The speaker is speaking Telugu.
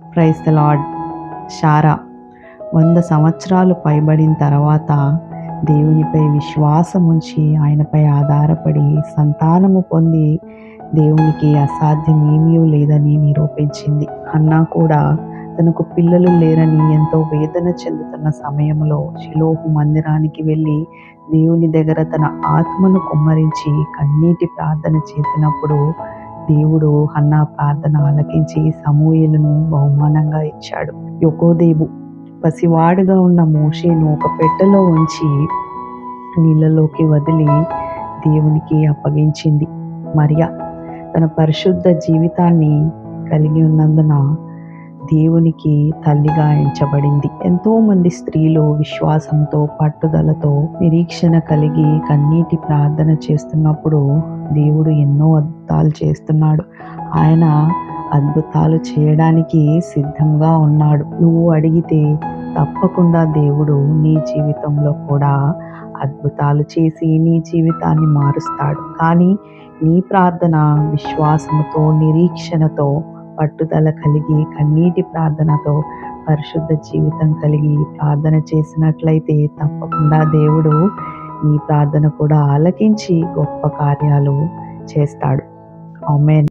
Praise the lord. శారా 100 సంవత్సరాలు పైబడిన తర్వాత దేవునిపై విశ్వాసం ఉంచి ఆయనపై ఆధారపడి సంతానము పొంది దేవునికి అసాధ్యం ఏమీ లేదని నిరూపించింది. హన్నా కూడా తనకు పిల్లలు లేరని ఎంతో వేదన చెందుతున్న సమయంలో షిలోహు మందిరానికి వెళ్ళి దేవుని దగ్గర తన ఆత్మను కుమ్మరించి కన్నీటి ప్రార్థన చేసినప్పుడు దేవుడు హన్నా ప్రార్థన ఆలకించి సమూయేలును బహుమానంగా ఇచ్చాడు. యొకోదేబు పసివాడుగా ఉన్న మోషేను ఒక పెట్టెలో ఉంచి నీళ్ళలోకి వదిలి దేవునికి అప్పగించింది. మరియా తన పరిశుద్ధ జీవితాన్ని కలిగి ఉన్నందున దేవునికి తల్లిగా ఎంచబడింది. ఎంతో మంది స్త్రీలు విశ్వాసంతో పట్టుదలతో నిరీక్షణ కలిగి కన్నీటి ప్రార్థన చేస్తున్నప్పుడు దేవుడు ఎన్నో అద్భుతాలు చేస్తున్నాడు. ఆయన అద్భుతాలు చేయడానికి సిద్ధంగా ఉన్నాడు. నువ్వు అడిగితే తప్పకుండా దేవుడు నీ జీవితంలో కూడా అద్భుతాలు చేసి నీ జీవితాన్ని మారుస్తాడు. కానీ నీ ప్రార్థన విశ్వాసముతో, నిరీక్షణతో, పట్టుదల కలిగి కన్నీటి ప్రార్థనతో పరిశుద్ధ జీవితం కలిగి ప్రార్థన చేసినట్లయితే తప్పకుండా దేవుడు నీ ప్రార్థన కూడా ఆలకించి గొప్ప కార్యాలు చేస్తాడు. ఆమేన్.